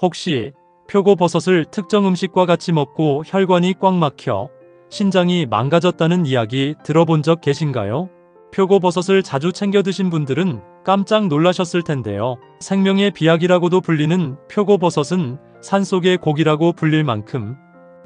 혹시 표고버섯을 특정 음식과 같이 먹고 혈관이 꽉 막혀 신장이 망가졌다는 이야기 들어본 적 계신가요? 표고버섯을 자주 챙겨 드신 분들은 깜짝 놀라셨을 텐데요. 생명의 비약이라고도 불리는 표고버섯은 산속의 고기라고 불릴 만큼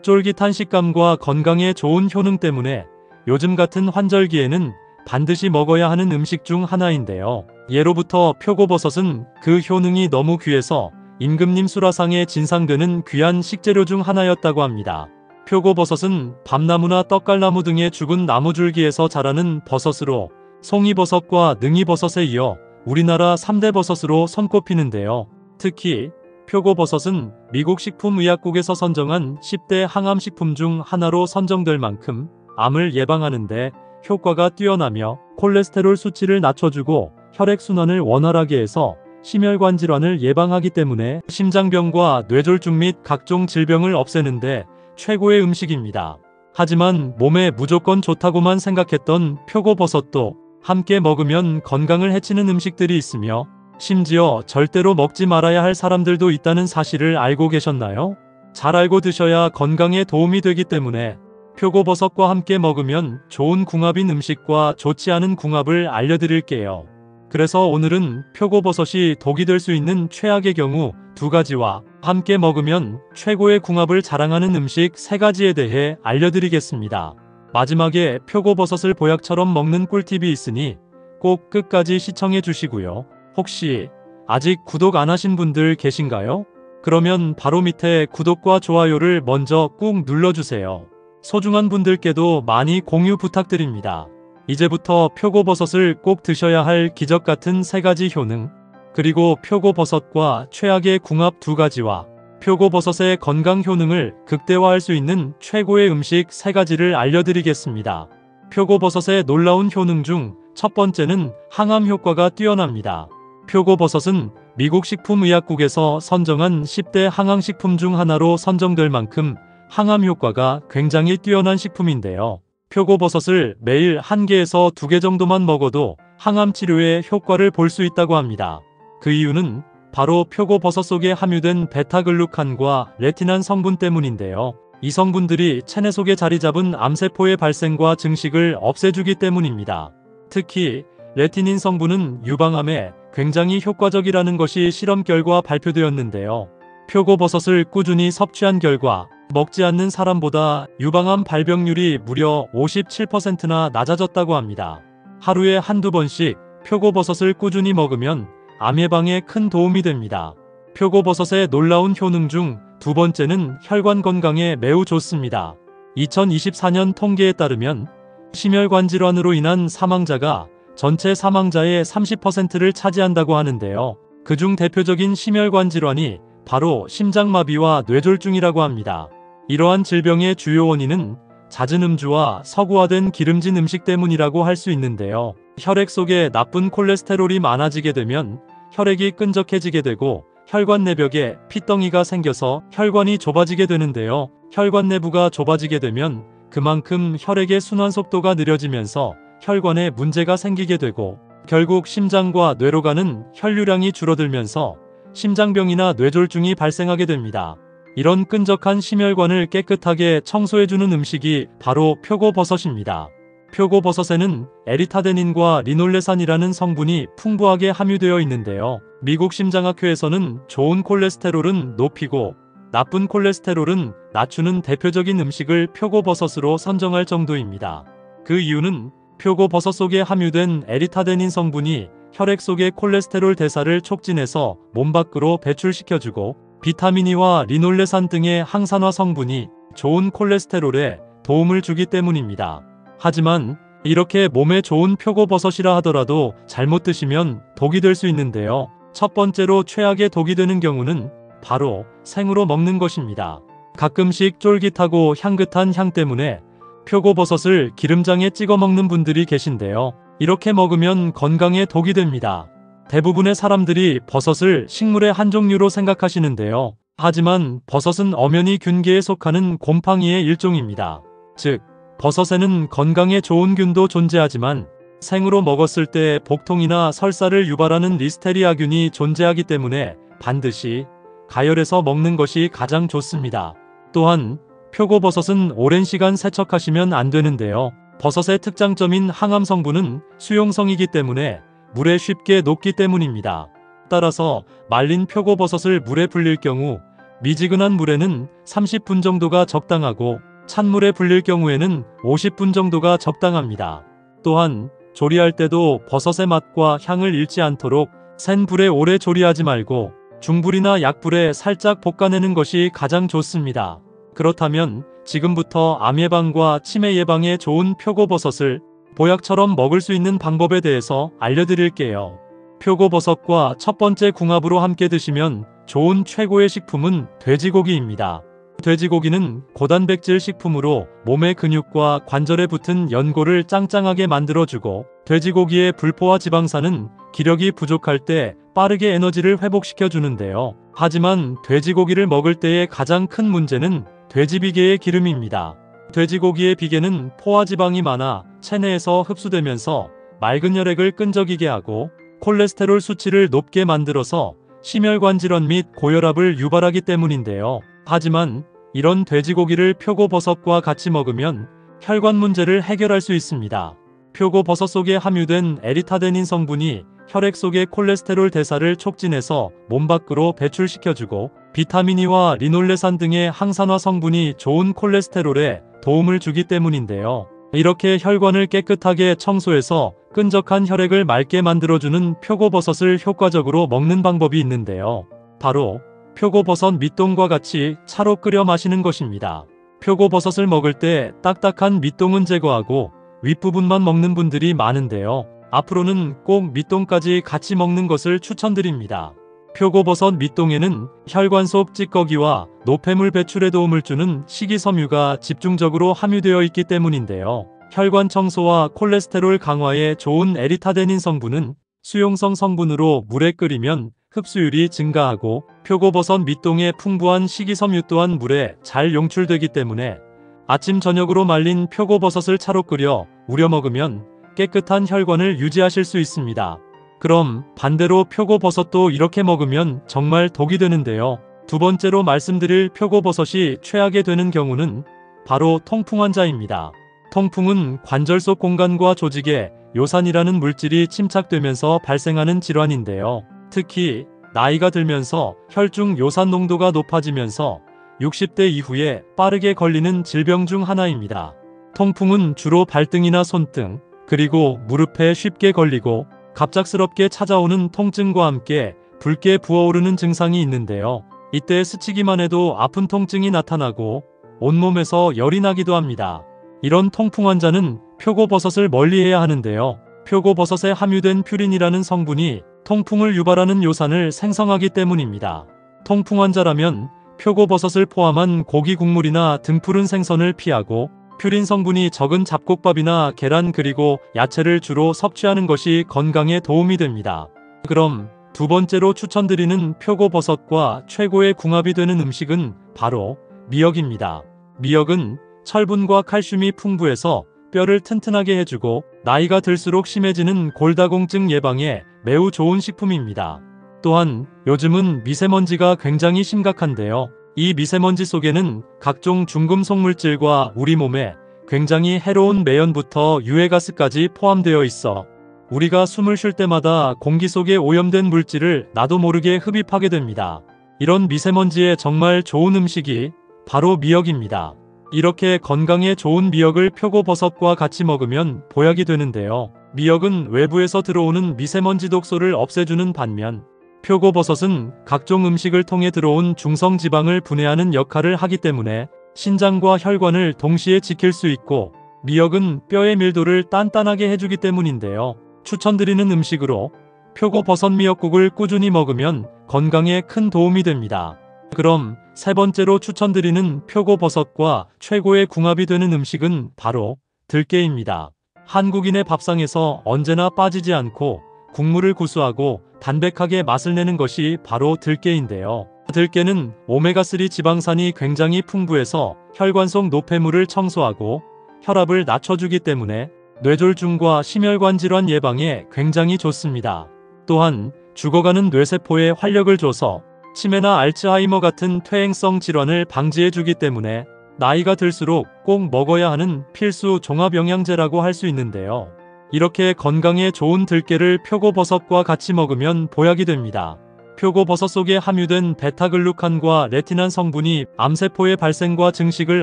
쫄깃한 식감과 건강에 좋은 효능 때문에 요즘 같은 환절기에는 반드시 먹어야 하는 음식 중 하나인데요. 예로부터 표고버섯은 그 효능이 너무 귀해서 임금님 수라상에 진상되는 귀한 식재료 중 하나였다고 합니다. 표고버섯은 밤나무나 떡갈나무 등의 죽은 나무줄기에서 자라는 버섯으로 송이버섯과 능이버섯에 이어 우리나라 3대 버섯으로 손꼽히는데요. 특히 표고버섯은 미국 식품의약국에서 선정한 10대 항암식품 중 하나로 선정될 만큼 암을 예방하는데 효과가 뛰어나며 콜레스테롤 수치를 낮춰주고 혈액순환을 원활하게 해서 심혈관 질환을 예방하기 때문에 심장병과 뇌졸중 및 각종 질병을 없애는데 최고의 음식입니다. 하지만 몸에 무조건 좋다고만 생각했던 표고버섯도 함께 먹으면 건강을 해치는 음식들이 있으며 심지어 절대로 먹지 말아야 할 사람들도 있다는 사실을 알고 계셨나요? 잘 알고 드셔야 건강에 도움이 되기 때문에 표고버섯과 함께 먹으면 좋은 궁합인 음식과 좋지 않은 궁합을 알려드릴게요. 그래서 오늘은 표고버섯이 독이 될 수 있는 최악의 경우 2가지와 함께 먹으면 최고의 궁합을 자랑하는 음식 3가지에 대해 알려드리겠습니다. 마지막에 표고버섯을 보약처럼 먹는 꿀팁이 있으니 꼭 끝까지 시청해 주시고요. 혹시 아직 구독 안 하신 분들 계신가요? 그러면 바로 밑에 구독과 좋아요를 먼저 꾹 눌러주세요. 소중한 분들께도 많이 공유 부탁드립니다. 이제부터 표고버섯을 꼭 드셔야 할 기적같은 3가지 효능, 그리고 표고버섯과 최악의 궁합 2가지와 표고버섯의 건강 효능을 극대화할 수 있는 최고의 음식 3가지를 알려드리겠습니다. 표고버섯의 놀라운 효능 중 첫 번째는 항암 효과가 뛰어납니다. 표고버섯은 미국 식품의약국에서 선정한 10대 항암식품 중 하나로 선정될 만큼 항암 효과가 굉장히 뛰어난 식품인데요. 표고버섯을 매일 1개에서 2개 정도만 먹어도 항암 치료에 효과를 볼 수 있다고 합니다. 그 이유는 바로 표고버섯 속에 함유된 베타글루칸과 레티난 성분 때문인데요. 이 성분들이 체내 속에 자리 잡은 암세포의 발생과 증식을 없애주기 때문입니다. 특히 레티닌 성분은 유방암에 굉장히 효과적이라는 것이 실험 결과 발표되었는데요. 표고버섯을 꾸준히 섭취한 결과 먹지 않는 사람보다 유방암 발병률이 무려 57%나 낮아졌다고 합니다. 하루에 한두 번씩 표고버섯을 꾸준히 먹으면 암 예방에 큰 도움이 됩니다. 표고버섯의 놀라운 효능 중 2번째는 혈관 건강에 매우 좋습니다. 2024년 통계에 따르면 심혈관 질환으로 인한 사망자가 전체 사망자의 30%를 차지한다고 하는데요. 그중 대표적인 심혈관 질환이 바로 심장마비와 뇌졸중이라고 합니다. 이러한 질병의 주요 원인은 잦은 음주와 서구화된 기름진 음식 때문이라고 할 수 있는데요. 혈액 속에 나쁜 콜레스테롤이 많아지게 되면 혈액이 끈적해지게 되고 혈관 내벽에 핏덩이가 생겨서 혈관이 좁아지게 되는데요. 혈관 내부가 좁아지게 되면 그만큼 혈액의 순환 속도가 느려지면서 혈관에 문제가 생기게 되고 결국 심장과 뇌로 가는 혈류량이 줄어들면서 심장병이나 뇌졸중이 발생하게 됩니다. 이런 끈적한 심혈관을 깨끗하게 청소해주는 음식이 바로 표고버섯입니다. 표고버섯에는 에리타데닌과 리놀레산이라는 성분이 풍부하게 함유되어 있는데요. 미국 심장학회에서는 좋은 콜레스테롤은 높이고 나쁜 콜레스테롤은 낮추는 대표적인 음식을 표고버섯으로 선정할 정도입니다. 그 이유는 표고버섯 속에 함유된 에리타데닌 성분이 혈액 속의 콜레스테롤 대사를 촉진해서 몸 밖으로 배출시켜주고 비타민 E와 리놀레산 등의 항산화 성분이 좋은 콜레스테롤에 도움을 주기 때문입니다. 하지만 이렇게 몸에 좋은 표고버섯이라 하더라도 잘못 드시면 독이 될 수 있는데요. 첫 번째로 최악의 독이 되는 경우는 바로 생으로 먹는 것입니다. 가끔씩 쫄깃하고 향긋한 향 때문에 표고버섯을 기름장에 찍어 먹는 분들이 계신데요. 이렇게 먹으면 건강에 독이 됩니다. 대부분의 사람들이 버섯을 식물의 한 종류로 생각하시는데요. 하지만 버섯은 엄연히 균계에 속하는 곰팡이의 일종입니다. 즉, 버섯에는 건강에 좋은 균도 존재하지만 생으로 먹었을 때 복통이나 설사를 유발하는 리스테리아균이 존재하기 때문에 반드시 가열해서 먹는 것이 가장 좋습니다. 또한 표고버섯은 오랜 시간 세척하시면 안 되는데요. 버섯의 특장점인 항암 성분은 수용성이기 때문에 물에 쉽게 녹기 때문입니다. 따라서 말린 표고버섯을 물에 불릴 경우 미지근한 물에는 30분 정도가 적당하고 찬물에 불릴 경우에는 50분 정도가 적당합니다. 또한 조리할 때도 버섯의 맛과 향을 잃지 않도록 센 불에 오래 조리하지 말고 중불이나 약불에 살짝 볶아내는 것이 가장 좋습니다. 그렇다면 지금부터 암 예방과 치매 예방에 좋은 표고버섯을 보약처럼 먹을 수 있는 방법에 대해서 알려드릴게요. 표고버섯과 첫 번째 궁합으로 함께 드시면 좋은 최고의 식품은 돼지고기입니다. 돼지고기는 고단백질 식품으로 몸의 근육과 관절에 붙은 연골을 짱짱하게 만들어주고, 돼지고기의 불포화 지방산은 기력이 부족할 때 빠르게 에너지를 회복시켜주는데요. 하지만 돼지고기를 먹을 때의 가장 큰 문제는 돼지비계의 기름입니다. 돼지고기의 비계는 포화지방이 많아 체내에서 흡수되면서 맑은 혈액을 끈적이게 하고 콜레스테롤 수치를 높게 만들어서 심혈관 질환 및 고혈압을 유발하기 때문인데요. 하지만 이런 돼지고기를 표고버섯과 같이 먹으면 혈관 문제를 해결할 수 있습니다. 표고버섯 속에 함유된 에리타데닌 성분이 혈액 속의 콜레스테롤 대사를 촉진해서 몸 밖으로 배출시켜주고, 비타민 E와 리놀레산 등의 항산화 성분이 좋은 콜레스테롤에 도움을 주기 때문인데요. 이렇게 혈관을 깨끗하게 청소해서 끈적한 혈액을 맑게 만들어주는 표고버섯을 효과적으로 먹는 방법이 있는데요. 바로 표고버섯 밑동과 같이 차로 끓여 마시는 것입니다. 표고버섯을 먹을 때 딱딱한 밑동은 제거하고 윗부분만 먹는 분들이 많은데요. 앞으로는 꼭 밑동까지 같이 먹는 것을 추천드립니다. 표고버섯 밑동에는 혈관 속 찌꺼기와 노폐물 배출에 도움을 주는 식이섬유가 집중적으로 함유되어 있기 때문인데요. 혈관 청소와 콜레스테롤 강화에 좋은 에리타데닌 성분은 수용성 성분으로 물에 끓이면 흡수율이 증가하고, 표고버섯 밑동의 풍부한 식이섬유 또한 물에 잘 용출되기 때문에 아침 저녁으로 말린 표고버섯을 차로 끓여 우려 먹으면 깨끗한 혈관을 유지하실 수 있습니다. 그럼 반대로 표고버섯도 이렇게 먹으면 정말 독이 되는데요. 두 번째로 말씀드릴 표고버섯이 최악이 되는 경우는 바로 통풍 환자입니다. 통풍은 관절 속 공간과 조직에 요산이라는 물질이 침착되면서 발생하는 질환인데요. 특히 나이가 들면서 혈중 요산 농도가 높아지면서 60대 이후에 빠르게 걸리는 질병 중 하나입니다. 통풍은 주로 발등이나 손등, 그리고 무릎에 쉽게 걸리고 갑작스럽게 찾아오는 통증과 함께 붉게 부어오르는 증상이 있는데요. 이때 스치기만 해도 아픈 통증이 나타나고 온몸에서 열이 나기도 합니다. 이런 통풍 환자는 표고버섯을 멀리해야 하는데요. 표고버섯에 함유된 퓨린이라는 성분이 통풍을 유발하는 요산을 생성하기 때문입니다. 통풍 환자라면 표고버섯을 포함한 고기 국물이나 등푸른 생선을 피하고 퓨린 성분이 적은 잡곡밥이나 계란 그리고 야채를 주로 섭취하는 것이 건강에 도움이 됩니다. 그럼 두 번째로 추천드리는 표고버섯과 최고의 궁합이 되는 음식은 바로 미역입니다. 미역은 철분과 칼슘이 풍부해서 뼈를 튼튼하게 해주고 나이가 들수록 심해지는 골다공증 예방에 매우 좋은 식품입니다. 또한 요즘은 미세먼지가 굉장히 심각한데요. 이 미세먼지 속에는 각종 중금속 물질과 우리 몸에 굉장히 해로운 매연부터 유해가스까지 포함되어 있어 우리가 숨을 쉴 때마다 공기 속에 오염된 물질을 나도 모르게 흡입하게 됩니다. 이런 미세먼지에 정말 좋은 음식이 바로 미역입니다. 이렇게 건강에 좋은 미역을 표고버섯과 같이 먹으면 보약이 되는데요. 미역은 외부에서 들어오는 미세먼지 독소를 없애주는 반면 표고버섯은 각종 음식을 통해 들어온 중성지방을 분해하는 역할을 하기 때문에 신장과 혈관을 동시에 지킬 수 있고, 미역은 뼈의 밀도를 단단하게 해주기 때문인데요. 추천드리는 음식으로 표고버섯 미역국을 꾸준히 먹으면 건강에 큰 도움이 됩니다. 그럼 세 번째로 추천드리는 표고버섯과 최고의 궁합이 되는 음식은 바로 들깨입니다. 한국인의 밥상에서 언제나 빠지지 않고 국물을 구수하고 담백하게 맛을 내는 것이 바로 들깨인데요. 들깨는 오메가3 지방산이 굉장히 풍부해서 혈관 속 노폐물을 청소하고 혈압을 낮춰주기 때문에 뇌졸중과 심혈관 질환 예방에 굉장히 좋습니다. 또한 죽어가는 뇌세포에 활력을 줘서 치매나 알츠하이머 같은 퇴행성 질환을 방지해주기 때문에 나이가 들수록 꼭 먹어야 하는 필수 종합영양제라고 할 수 있는데요. 이렇게 건강에 좋은 들깨를 표고버섯과 같이 먹으면 보약이 됩니다. 표고버섯 속에 함유된 베타글루칸과 레티난 성분이 암세포의 발생과 증식을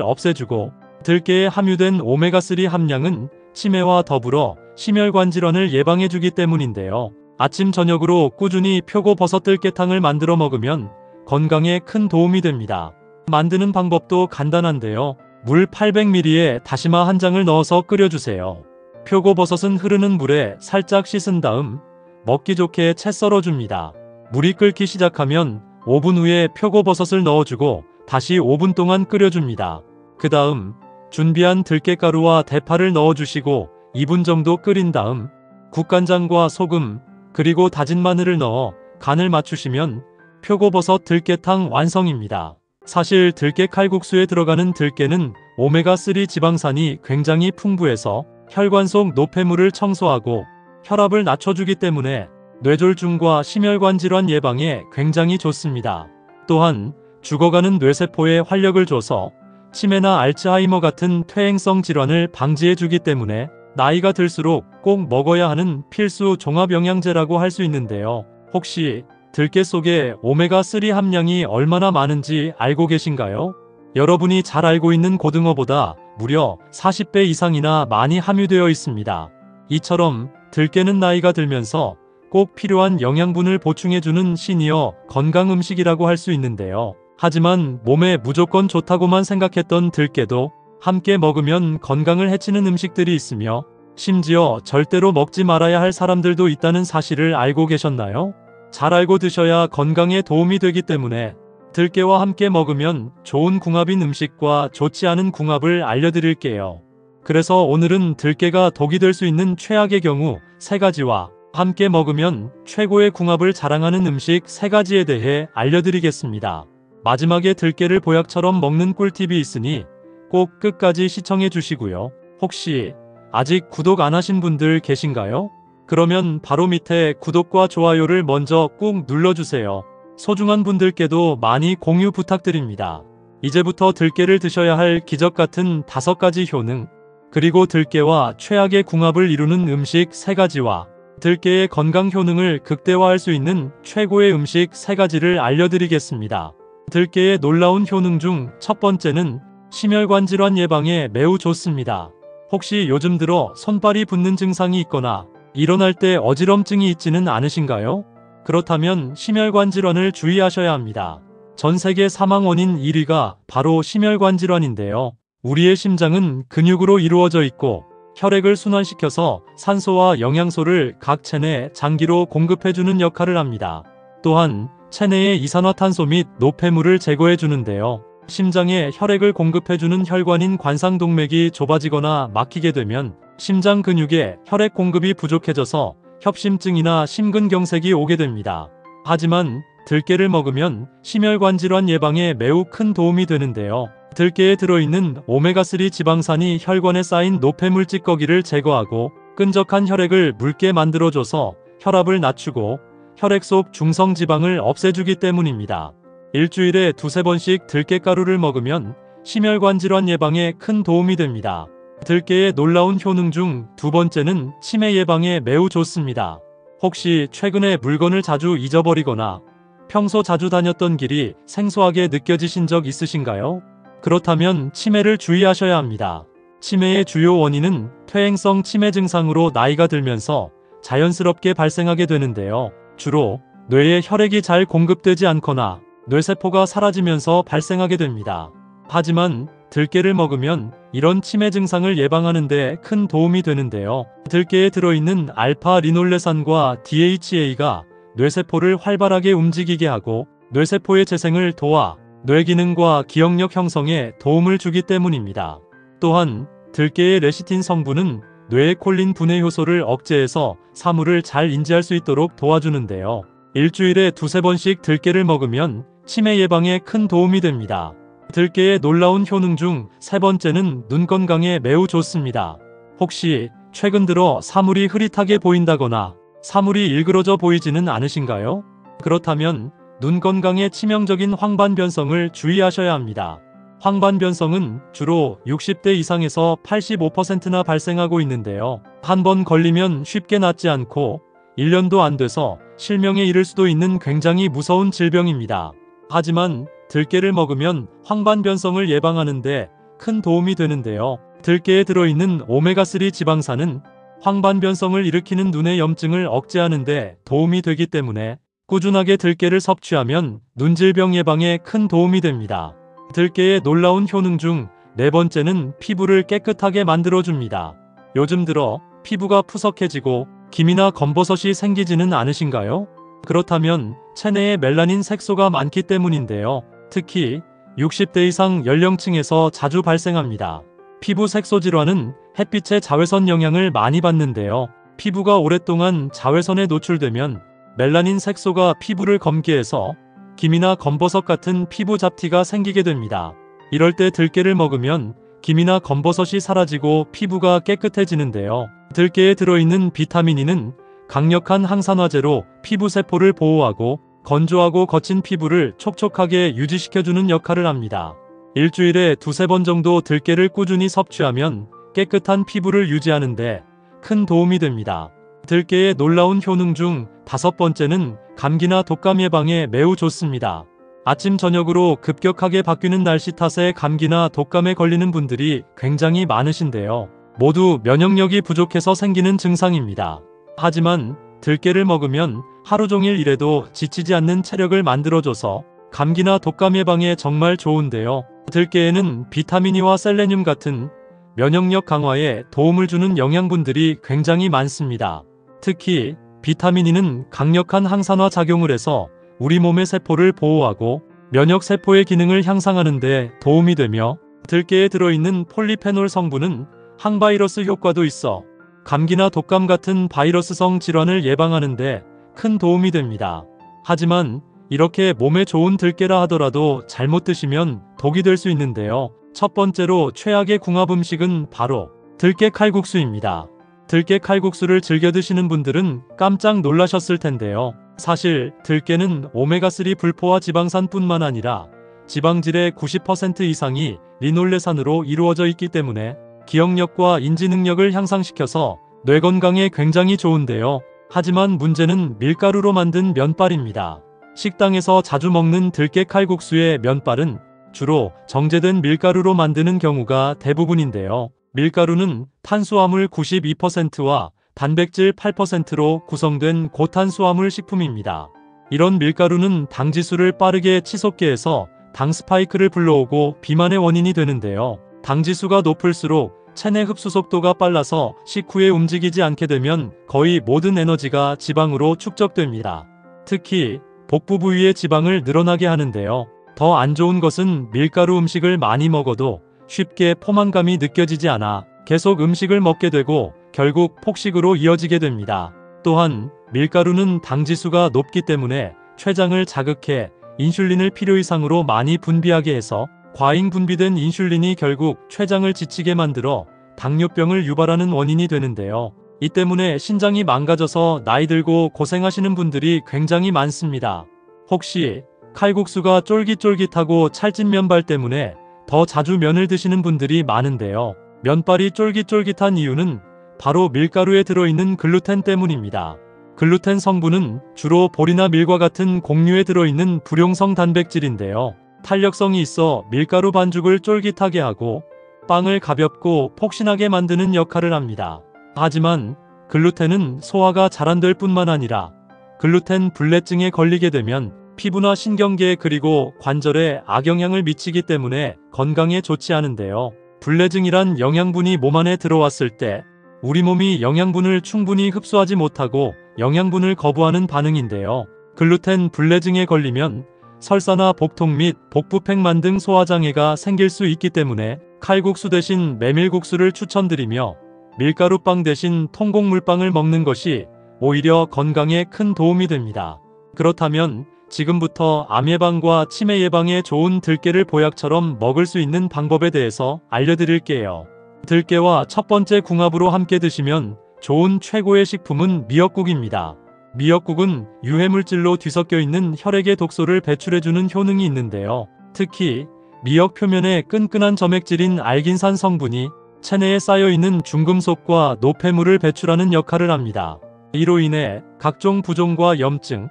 없애주고, 들깨에 함유된 오메가3 함량은 치매와 더불어 심혈관 질환을 예방해주기 때문인데요. 아침 저녁으로 꾸준히 표고버섯 들깨탕을 만들어 먹으면 건강에 큰 도움이 됩니다. 만드는 방법도 간단한데요. 물 800ml에 다시마 한 장을 넣어서 끓여주세요. 표고버섯은 흐르는 물에 살짝 씻은 다음 먹기 좋게 채 썰어줍니다. 물이 끓기 시작하면 5분 후에 표고버섯을 넣어주고 다시 5분 동안 끓여줍니다. 그 다음 준비한 들깨가루와 대파를 넣어주시고 2분 정도 끓인 다음 국간장과 소금 그리고 다진 마늘을 넣어 간을 맞추시면 표고버섯 들깨탕 완성입니다. 사실 들깨 칼국수에 들어가는 들깨는 오메가3 지방산이 굉장히 풍부해서 혈관 속 노폐물을 청소하고 혈압을 낮춰주기 때문에 뇌졸중과 심혈관 질환 예방에 굉장히 좋습니다. 또한 죽어가는 뇌세포에 활력을 줘서 치매나 알츠하이머 같은 퇴행성 질환을 방지해주기 때문에 나이가 들수록 꼭 먹어야 하는 필수 종합영양제라고 할 수 있는데요. 혹시 들깨 속에 오메가3 함량이 얼마나 많은지 알고 계신가요? 여러분이 잘 알고 있는 고등어보다 무려 40배 이상이나 많이 함유되어 있습니다. 이처럼 들깨는 나이가 들면서 꼭 필요한 영양분을 보충해주는 시니어 건강 음식이라고 할 수 있는데요. 하지만 몸에 무조건 좋다고만 생각했던 들깨도 함께 먹으면 건강을 해치는 음식들이 있으며 심지어 절대로 먹지 말아야 할 사람들도 있다는 사실을 알고 계셨나요? 잘 알고 드셔야 건강에 도움이 되기 때문에 들깨와 함께 먹으면 좋은 궁합인 음식과 좋지 않은 궁합을 알려드릴게요. 그래서 오늘은 들깨가 독이 될 수 있는 최악의 경우 3가지와 함께 먹으면 최고의 궁합을 자랑하는 음식 3가지에 대해 알려드리겠습니다. 마지막에 들깨를 보약처럼 먹는 꿀팁이 있으니 꼭 끝까지 시청해 주시고요. 혹시 아직 구독 안 하신 분들 계신가요? 그러면 바로 밑에 구독과 좋아요를 먼저 꾹 눌러주세요. 소중한 분들께도 많이 공유 부탁드립니다. 이제부터 들깨를 드셔야 할 기적 같은 5가지 효능, 그리고 들깨와 최악의 궁합을 이루는 음식 3가지와 들깨의 건강 효능을 극대화할 수 있는 최고의 음식 3가지를 알려드리겠습니다. 들깨의 놀라운 효능 중 첫 번째는 심혈관 질환 예방에 매우 좋습니다. 혹시 요즘 들어 손발이 붓는 증상이 있거나 일어날 때 어지럼증이 있지는 않으신가요? 그렇다면 심혈관 질환을 주의하셔야 합니다. 전 세계 사망 원인 1위가 바로 심혈관 질환인데요. 우리의 심장은 근육으로 이루어져 있고 혈액을 순환시켜서 산소와 영양소를 각 체내 장기로 공급해주는 역할을 합니다. 또한 체내의 이산화탄소 및 노폐물을 제거해 주는데요. 심장에 혈액을 공급해주는 혈관인 관상동맥이 좁아지거나 막히게 되면 심장 근육에 혈액 공급이 부족해져서 협심증이나 심근경색이 오게 됩니다. 하지만 들깨를 먹으면 심혈관 질환 예방에 매우 큰 도움이 되는데요. 들깨에 들어있는 오메가3 지방산이 혈관에 쌓인 노폐물 찌꺼기를 제거하고 끈적한 혈액을 묽게 만들어줘서 혈압을 낮추고 혈액 속 중성지방을 없애주기 때문입니다. 일주일에 2~3번씩 들깨가루를 먹으면 심혈관 질환 예방에 큰 도움이 됩니다. 들깨의 놀라운 효능 중 2번째는 치매 예방에 매우 좋습니다. 혹시 최근에 물건을 자주 잊어버리거나 평소 자주 다녔던 길이 생소하게 느껴지신 적 있으신가요? 그렇다면 치매를 주의하셔야 합니다. 치매의 주요 원인은 퇴행성 치매 증상으로 나이가 들면서 자연스럽게 발생하게 되는데요. 주로 뇌에 혈액이 잘 공급되지 않거나 뇌세포가 사라지면서 발생하게 됩니다. 하지만 들깨를 먹으면 이런 치매 증상을 예방하는 데 큰 도움이 되는데요. 들깨에 들어있는 알파 리놀레산과 DHA가 뇌세포를 활발하게 움직이게 하고 뇌세포의 재생을 도와 뇌 기능과 기억력 형성에 도움을 주기 때문입니다. 또한 들깨의 레시틴 성분은 뇌의 콜린 분해 효소를 억제해서 사물을 잘 인지할 수 있도록 도와주는데요. 일주일에 2~3번씩 들깨를 먹으면 치매 예방에 큰 도움이 됩니다. 들깨의 놀라운 효능 중 3번째는 눈 건강에 매우 좋습니다. 혹시 최근 들어 사물이 흐릿하게 보인다거나 사물이 일그러져 보이지는 않으신가요? 그렇다면 눈 건강에 치명적인 황반변성을 주의하셔야 합니다. 황반변성은 주로 60대 이상에서 85%나 발생하고 있는데요. 한 번 걸리면 쉽게 낫지 않고 1년도 안 돼서 실명에 이를 수도 있는 굉장히 무서운 질병입니다. 하지만 들깨를 먹으면 황반변성을 예방하는 데 큰 도움이 되는데요. 들깨에 들어있는 오메가3 지방산은 황반변성을 일으키는 눈의 염증을 억제하는 데 도움이 되기 때문에 꾸준하게 들깨를 섭취하면 눈질병 예방에 큰 도움이 됩니다. 들깨의 놀라운 효능 중 네 번째는 피부를 깨끗하게 만들어줍니다. 요즘 들어 피부가 푸석해지고 기미나 검버섯이 생기지는 않으신가요? 그렇다면 체내에 멜라닌 색소가 많기 때문인데요. 특히 60대 이상 연령층에서 자주 발생합니다. 피부 색소 질환은 햇빛의 자외선 영향을 많이 받는데요. 피부가 오랫동안 자외선에 노출되면 멜라닌 색소가 피부를 검게 해서 기미나 검버섯 같은 피부 잡티가 생기게 됩니다. 이럴 때 들깨를 먹으면 기미나 검버섯이 사라지고 피부가 깨끗해지는데요. 들깨에 들어있는 비타민 E는 강력한 항산화제로 피부 세포를 보호하고 건조하고 거친 피부를 촉촉하게 유지시켜주는 역할을 합니다. 일주일에 두세 번 정도 들깨를 꾸준히 섭취하면 깨끗한 피부를 유지하는데 큰 도움이 됩니다. 들깨의 놀라운 효능 중 다섯 번째는 감기나 독감 예방에 매우 좋습니다. 아침 저녁으로 급격하게 바뀌는 날씨 탓에 감기나 독감에 걸리는 분들이 굉장히 많으신데요. 모두 면역력이 부족해서 생기는 증상입니다. 하지만 들깨를 먹으면 하루 종일 일해도 지치지 않는 체력을 만들어줘서 감기나 독감 예방에 정말 좋은데요. 들깨에는 비타민 E와 셀레늄 같은 면역력 강화에 도움을 주는 영양분들이 굉장히 많습니다. 특히 비타민 E는 강력한 항산화 작용을 해서 우리 몸의 세포를 보호하고 면역세포의 기능을 향상하는 데 도움이 되며, 들깨에 들어있는 폴리페놀 성분은 항바이러스 효과도 있어 감기나 독감 같은 바이러스성 질환을 예방하는 데 큰 도움이 됩니다. 하지만 이렇게 몸에 좋은 들깨라 하더라도 잘못 드시면 독이 될 수 있는데요. 첫 번째로 최악의 궁합 음식은 바로 들깨 칼국수입니다. 들깨 칼국수를 즐겨 드시는 분들은 깜짝 놀라셨을 텐데요. 사실 들깨는 오메가3 불포화 지방산뿐만 아니라 지방질의 90% 이상이 리놀레산으로 이루어져 있기 때문에 기억력과 인지 능력을 향상시켜서 뇌 건강에 굉장히 좋은데요. 하지만 문제는 밀가루로 만든 면발입니다. 식당에서 자주 먹는 들깨 칼국수의 면발은 주로 정제된 밀가루로 만드는 경우가 대부분인데요. 밀가루는 탄수화물 92%와 단백질 8%로 구성된 고탄수화물 식품입니다. 이런 밀가루는 당 지수를 빠르게 치솟게 해서 당 스파이크를 불러오고 비만의 원인이 되는데요. 당 지수가 높을수록 체내 흡수 속도가 빨라서 식후에 움직이지 않게 되면 거의 모든 에너지가 지방으로 축적됩니다. 특히 복부 부위의 지방을 늘어나게 하는데요. 더 안 좋은 것은 밀가루 음식을 많이 먹어도 쉽게 포만감이 느껴지지 않아 계속 음식을 먹게 되고 결국 폭식으로 이어지게 됩니다. 또한 밀가루는 당 지수가 높기 때문에 췌장을 자극해 인슐린을 필요 이상으로 많이 분비하게 해서 과잉 분비된 인슐린이 결국 췌장을 지치게 만들어 당뇨병을 유발하는 원인이 되는데요. 이 때문에 신장이 망가져서 나이 들고 고생하시는 분들이 굉장히 많습니다. 혹시 칼국수가 쫄깃쫄깃하고 찰진 면발 때문에 더 자주 면을 드시는 분들이 많은데요. 면발이 쫄깃쫄깃한 이유는 바로 밀가루에 들어있는 글루텐 때문입니다. 글루텐 성분은 주로 보리나 밀과 같은 곡류에 들어있는 불용성 단백질인데요. 탄력성이 있어 밀가루 반죽을 쫄깃하게 하고 빵을 가볍고 폭신하게 만드는 역할을 합니다. 하지만 글루텐은 소화가 잘 안 될 뿐만 아니라 글루텐 불내증에 걸리게 되면 피부나 신경계에 그리고 관절에 악영향을 미치기 때문에 건강에 좋지 않은데요. 불내증이란 영양분이 몸 안에 들어왔을 때 우리 몸이 영양분을 충분히 흡수하지 못하고 영양분을 거부하는 반응인데요. 글루텐 불내증에 걸리면 설사나 복통 및 복부팽만 등 소화장애가 생길 수 있기 때문에 칼국수 대신 메밀국수를 추천드리며 밀가루빵 대신 통곡물빵을 먹는 것이 오히려 건강에 큰 도움이 됩니다. 그렇다면 지금부터 암 예방과 치매 예방에 좋은 들깨를 보약처럼 먹을 수 있는 방법에 대해서 알려드릴게요. 들깨와 첫 번째 궁합으로 함께 드시면 좋은 최고의 식품은 미역국입니다. 미역국은 유해물질로 뒤섞여 있는 혈액의 독소를 배출해주는 효능이 있는데요. 특히 미역 표면에 끈끈한 점액질인 알긴산 성분이 체내에 쌓여있는 중금속과 노폐물을 배출하는 역할을 합니다. 이로 인해 각종 부종과 염증,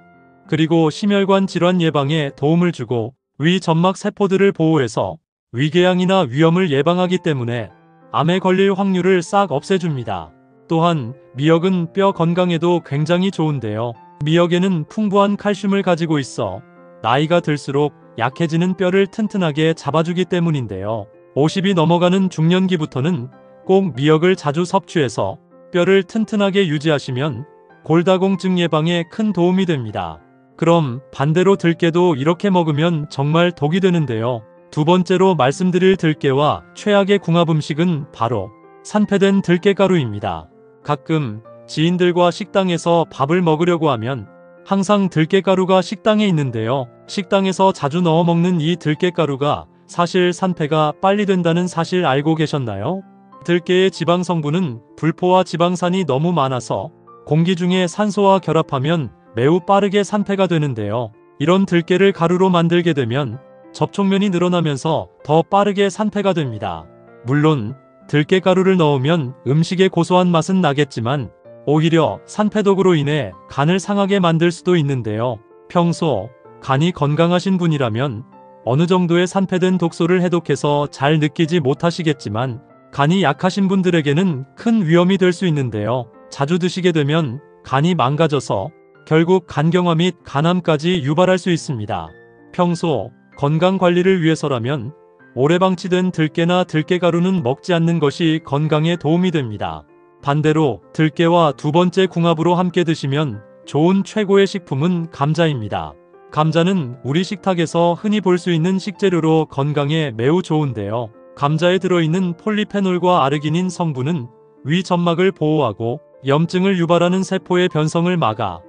그리고 심혈관 질환 예방에 도움을 주고 위 점막 세포들을 보호해서 위궤양이나 위염을 예방하기 때문에 암에 걸릴 확률을 싹 없애줍니다. 또한 미역은 뼈 건강에도 굉장히 좋은데요. 미역에는 풍부한 칼슘을 가지고 있어 나이가 들수록 약해지는 뼈를 튼튼하게 잡아주기 때문인데요. 50이 넘어가는 중년기부터는 꼭 미역을 자주 섭취해서 뼈를 튼튼하게 유지하시면 골다공증 예방에 큰 도움이 됩니다. 그럼 반대로 들깨도 이렇게 먹으면 정말 독이 되는데요. 두 번째로 말씀드릴 들깨와 최악의 궁합 음식은 바로 산패된 들깨가루입니다. 가끔 지인들과 식당에서 밥을 먹으려고 하면 항상 들깨가루가 식당에 있는데요. 식당에서 자주 넣어 먹는 이 들깨가루가 사실 산패가 빨리 된다는 사실 알고 계셨나요? 들깨의 지방 성분은 불포화 지방산이 너무 많아서 공기 중에 산소와 결합하면 매우 빠르게 산패가 되는데요. 이런 들깨를 가루로 만들게 되면 접촉면이 늘어나면서 더 빠르게 산패가 됩니다. 물론 들깨가루를 넣으면 음식의 고소한 맛은 나겠지만 오히려 산패독으로 인해 간을 상하게 만들 수도 있는데요. 평소 간이 건강하신 분이라면 어느 정도의 산패된 독소를 해독해서 잘 느끼지 못하시겠지만 간이 약하신 분들에게는 큰 위험이 될 수 있는데요. 자주 드시게 되면 간이 망가져서 결국 간경화 및 간암까지 유발할 수 있습니다. 평소 건강관리를 위해서라면 오래 방치된 들깨나 들깨가루는 먹지 않는 것이 건강에 도움이 됩니다. 반대로 들깨와 두 번째 궁합으로 함께 드시면 좋은 최고의 식품은 감자입니다. 감자는 우리 식탁에서 흔히 볼 수 있는 식재료로 건강에 매우 좋은데요. 감자에 들어있는 폴리페놀과 아르기닌 성분은 위 점막을 보호하고 염증을 유발하는 세포의 변성을 막아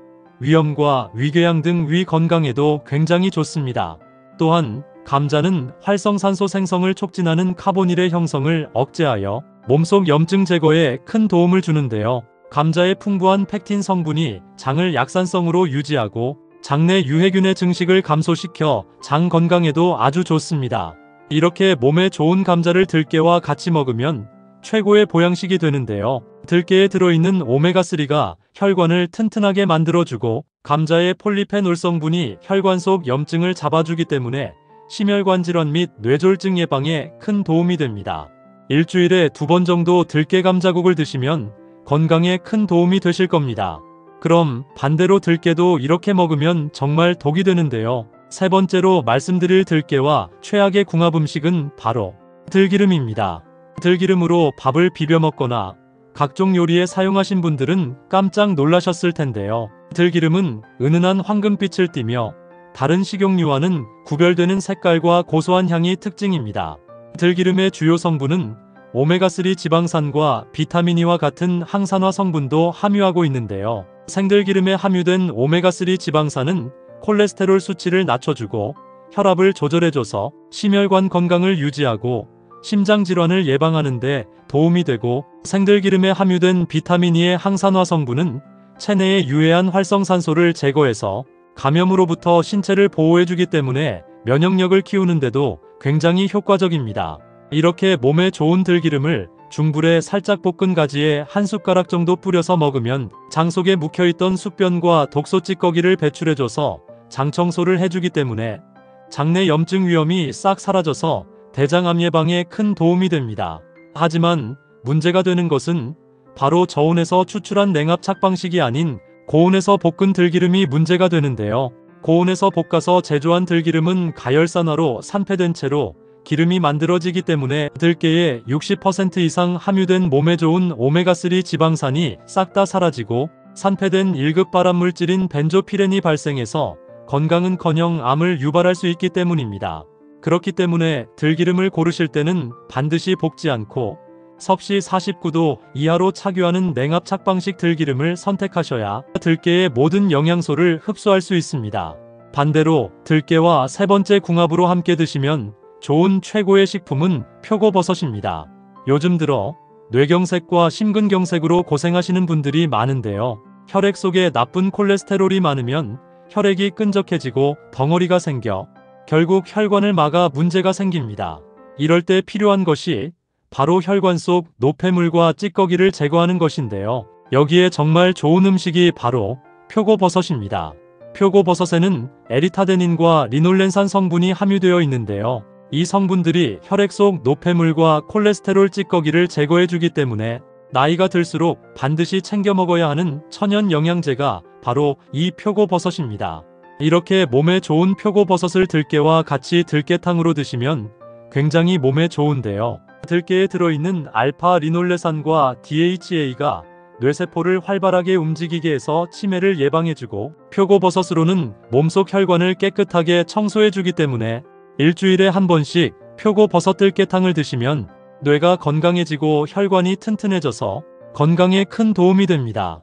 위염과 위궤양 등 위 건강에도 굉장히 좋습니다. 또한 감자는 활성산소 생성을 촉진하는 카보닐의 형성을 억제하여 몸속 염증 제거에 큰 도움을 주는데요. 감자의 풍부한 팩틴 성분이 장을 약산성으로 유지하고 장내 유해균의 증식을 감소시켜 장 건강에도 아주 좋습니다. 이렇게 몸에 좋은 감자를 들깨와 같이 먹으면 최고의 보양식이 되는데요. 들깨에 들어있는 오메가3가 혈관을 튼튼하게 만들어주고 감자의 폴리페놀 성분이 혈관 속 염증을 잡아주기 때문에 심혈관 질환 및 뇌졸중 예방에 큰 도움이 됩니다. 일주일에 2번 정도 들깨 감자국을 드시면 건강에 큰 도움이 되실 겁니다. 그럼 반대로 들깨도 이렇게 먹으면 정말 독이 되는데요. 세 번째로 말씀드릴 들깨와 최악의 궁합 음식은 바로 들기름입니다. 들기름으로 밥을 비벼 먹거나 각종 요리에 사용하신 분들은 깜짝 놀라셨을 텐데요. 들기름은 은은한 황금빛을 띠며 다른 식용유와는 구별되는 색깔과 고소한 향이 특징입니다. 들기름의 주요 성분은 오메가3 지방산과 비타민 E와 같은 항산화 성분도 함유하고 있는데요. 생들기름에 함유된 오메가3 지방산은 콜레스테롤 수치를 낮춰주고 혈압을 조절해줘서 심혈관 건강을 유지하고 심장질환을 예방하는 데 도움이 되고, 생들기름에 함유된 비타민 E의 항산화 성분은 체내의 유해한 활성산소를 제거해서 감염으로부터 신체를 보호해주기 때문에 면역력을 키우는데도 굉장히 효과적입니다. 이렇게 몸에 좋은 들기름을 중불에 살짝 볶은 가지에 한 숟가락 정도 뿌려서 먹으면 장 속에 묵혀있던 숙변과 독소 찌꺼기를 배출해줘서 장 청소를 해주기 때문에 장내 염증 위험이 싹 사라져서 대장암 예방에 큰 도움이 됩니다. 하지만 문제가 되는 것은 바로 저온에서 추출한 냉압 착방식이 아닌 고온에서 볶은 들기름이 문제가 되는데요. 고온에서 볶아서 제조한 들기름은 가열산화로 산패된 채로 기름이 만들어지기 때문에 들깨에 60% 이상 함유된 몸에 좋은 오메가3 지방산이 싹 다 사라지고 산패된 1급 발암물질인 벤조피렌이 발생해서 건강은커녕 암을 유발할 수 있기 때문입니다. 그렇기 때문에 들기름을 고르실 때는 반드시 볶지 않고 섭씨 49도 이하로 착유하는 냉압 착방식 들기름을 선택하셔야 들깨의 모든 영양소를 흡수할 수 있습니다. 반대로 들깨와 세 번째 궁합으로 함께 드시면 좋은 최고의 식품은 표고버섯입니다. 요즘 들어 뇌경색과 심근경색으로 고생하시는 분들이 많은데요. 혈액 속에 나쁜 콜레스테롤이 많으면 혈액이 끈적해지고 덩어리가 생겨 결국 혈관을 막아 문제가 생깁니다. 이럴 때 필요한 것이 바로 혈관 속 노폐물과 찌꺼기를 제거하는 것인데요. 여기에 정말 좋은 음식이 바로 표고버섯입니다. 표고버섯에는 에리타데닌과 리놀렌산 성분이 함유되어 있는데요. 이 성분들이 혈액 속 노폐물과 콜레스테롤 찌꺼기를 제거해주기 때문에 나이가 들수록 반드시 챙겨 먹어야 하는 천연 영양제가 바로 이 표고버섯입니다. 이렇게 몸에 좋은 표고버섯을 들깨와 같이 들깨탕으로 드시면 굉장히 몸에 좋은데요. 들깨에 들어있는 알파 리놀레산과 DHA가 뇌세포를 활발하게 움직이게 해서 치매를 예방해주고, 표고버섯으로는 몸속 혈관을 깨끗하게 청소해주기 때문에 일주일에 한 번씩 표고버섯 들깨탕을 드시면 뇌가 건강해지고 혈관이 튼튼해져서 건강에 큰 도움이 됩니다.